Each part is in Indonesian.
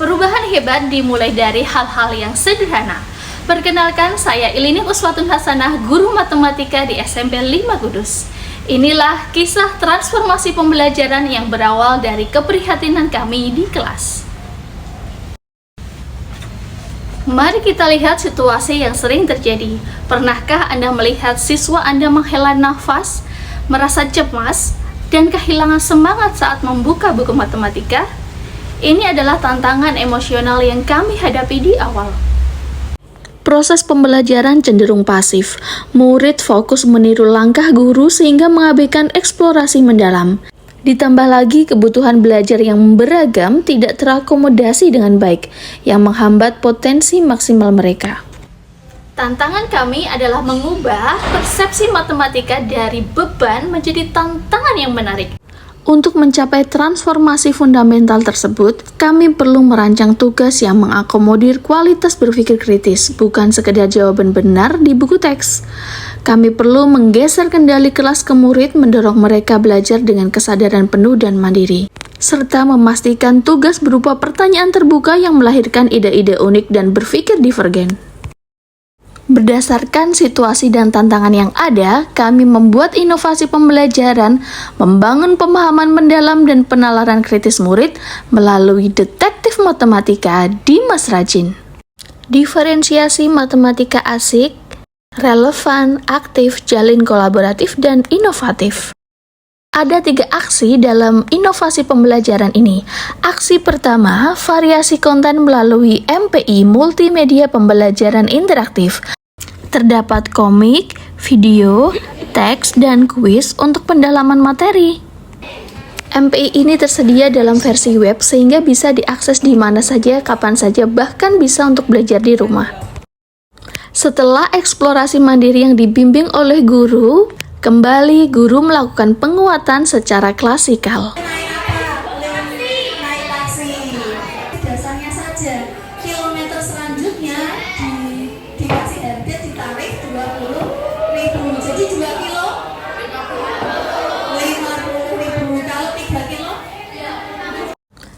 Perubahan hebat dimulai dari hal-hal yang sederhana. Perkenalkan, saya Ilini Uswatun Hasanah, guru matematika di SMP 5 Kudus. Inilah kisah transformasi pembelajaran yang berawal dari keprihatinan kami di kelas. Mari kita lihat situasi yang sering terjadi. Pernahkah Anda melihat siswa Anda menghela nafas, merasa cemas, dan kehilangan semangat saat membuka buku matematika? Ini adalah tantangan emosional yang kami hadapi di awal. Proses pembelajaran cenderung pasif. Murid fokus meniru langkah guru sehingga mengabaikan eksplorasi mendalam. Ditambah lagi kebutuhan belajar yang beragam tidak terakomodasi dengan baik, yang menghambat potensi maksimal mereka. Tantangan kami adalah mengubah persepsi matematika dari beban menjadi tantangan yang menarik. Untuk mencapai transformasi fundamental tersebut, kami perlu merancang tugas yang mengakomodir kualitas berpikir kritis, bukan sekedar jawaban benar di buku teks. Kami perlu menggeser kendali kelas ke murid, mendorong mereka belajar dengan kesadaran penuh dan mandiri, serta memastikan tugas berupa pertanyaan terbuka yang melahirkan ide-ide unik dan berpikir divergen. Berdasarkan situasi dan tantangan yang ada, kami membuat inovasi pembelajaran, membangun pemahaman mendalam dan penalaran kritis murid melalui detektif matematika Dimas Rajin. Diferensiasi matematika asik, relevan, aktif, jalin kolaboratif, dan inovatif. Ada 3 aksi dalam inovasi pembelajaran ini. Aksi pertama, variasi konten melalui MPI, Multimedia Pembelajaran Interaktif. Terdapat komik, video, teks, dan kuis untuk pendalaman materi. MPI ini tersedia dalam versi web sehingga bisa diakses di mana saja, kapan saja, bahkan bisa untuk belajar di rumah. Setelah eksplorasi mandiri yang dibimbing oleh guru, kembali guru melakukan penguatan secara klasikal. Naik taksi. Dasarnya saja. Kilometer selanjutnya dikasih harga ditarik 20.000. Jadi 2 kilo 50.000. Kalau 3 kilo.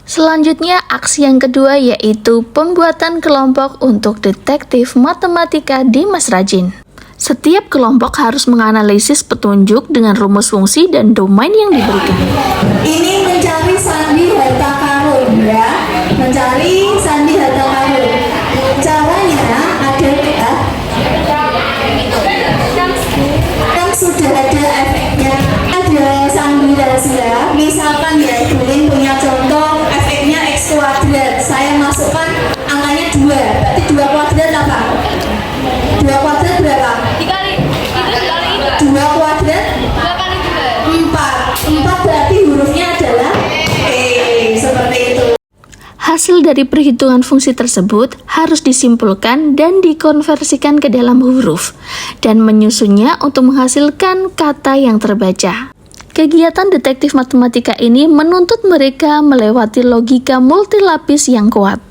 Selanjutnya, aksi yang kedua yaitu pembuatan kelompok untuk detektif matematika Dimas Rajin. Setiap kelompok harus menganalisis petunjuk dengan rumus fungsi dan domain yang diberikan. Ini mencari sandi harta karun ya. Mencari sandi harta karun. Caranya ada kan sudah ada efeknya. Ada sandi rahasia. Misalkan ya, Bulin punya contoh efeknya X kuadrat. Saya masukkan angkanya 2. Berarti 2 kuadrat apa? 2 kuadrat berapa? 2 kuadrat 4 berarti hurufnya adalah E, seperti itu. Hasil dari perhitungan fungsi tersebut harus disimpulkan dan dikonversikan ke dalam huruf, dan menyusunnya untuk menghasilkan kata yang terbaca. Kegiatan detektif matematika ini menuntut mereka melewati logika multilapis yang kuat.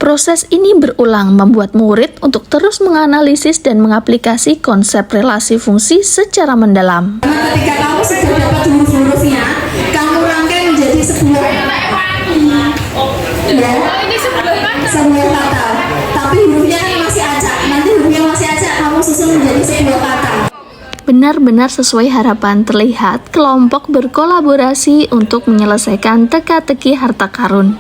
Proses ini berulang membuat murid untuk terus menganalisis dan mengaplikasi konsep relasi fungsi secara mendalam. Ketika kamu sudah dapat huruf-hurufnya, kamu rangkai menjadi sebuah sebuah kata. Tapi hurufnya kan masih acak. Nanti hurufnya masih acak, kamu susun menjadi sebuah kata. Benar-benar sesuai harapan, terlihat kelompok berkolaborasi untuk menyelesaikan teka-teki harta karun.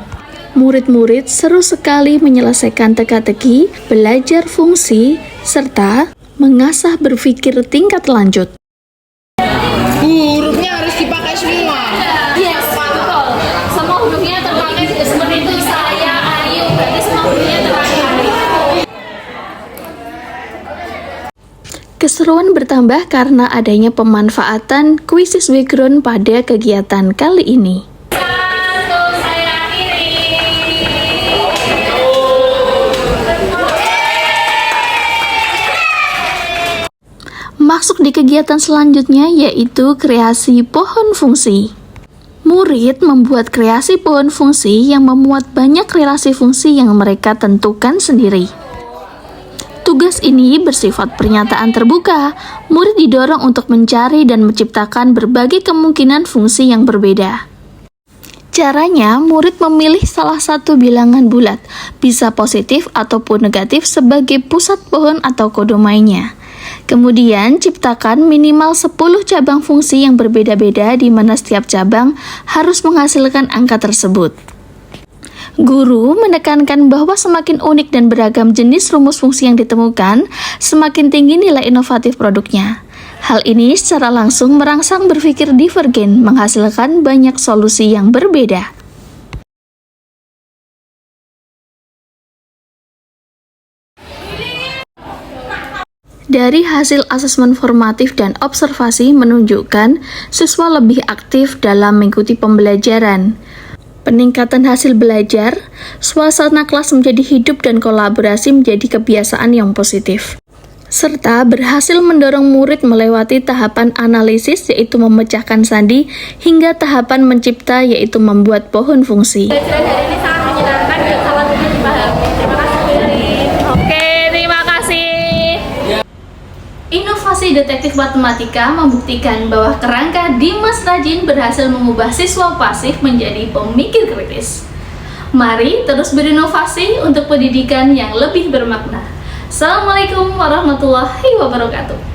Murid-murid seru sekali menyelesaikan teka-teki, belajar fungsi, serta mengasah berpikir tingkat lanjut. Hurufnya harus dipakai semua. Yes, betul. Semua hurufnya terpakai seperti itu. Saya, Ayu, berarti semua hurufnya terpakai. Keseruan bertambah karena adanya pemanfaatan kuisis background pada kegiatan kali ini. Masuk di kegiatan selanjutnya yaitu kreasi pohon fungsi. Murid membuat kreasi pohon fungsi yang memuat banyak relasi fungsi yang mereka tentukan sendiri. Tugas ini bersifat pernyataan terbuka. Murid didorong untuk mencari dan menciptakan berbagai kemungkinan fungsi yang berbeda. Caranya, murid memilih salah satu bilangan bulat, bisa positif ataupun negatif sebagai pusat pohon atau kodomainya. Kemudian, ciptakan minimal 10 cabang fungsi yang berbeda-beda di mana setiap cabang harus menghasilkan angka tersebut. Guru menekankan bahwa semakin unik dan beragam jenis rumus fungsi yang ditemukan, semakin tinggi nilai inovatif produknya. Hal ini secara langsung merangsang berpikir divergen, menghasilkan banyak solusi yang berbeda. Dari hasil asesmen formatif dan observasi menunjukkan siswa lebih aktif dalam mengikuti pembelajaran. Peningkatan hasil belajar, suasana kelas menjadi hidup dan kolaborasi menjadi kebiasaan yang positif. Serta berhasil mendorong murid melewati tahapan analisis yaitu memecahkan sandi hingga tahapan mencipta yaitu membuat pohon fungsi. Pelajaran hari ini sangat menyenangkan dan sangat mudah dipahami. Terima kasih. Oke, terima kasih. Inovasi detektif matematika membuktikan bahwa kerangka Dimas Rajin berhasil mengubah siswa pasif menjadi pemikir kritis. Mari terus berinovasi untuk pendidikan yang lebih bermakna. Assalamualaikum warahmatullahi wabarakatuh.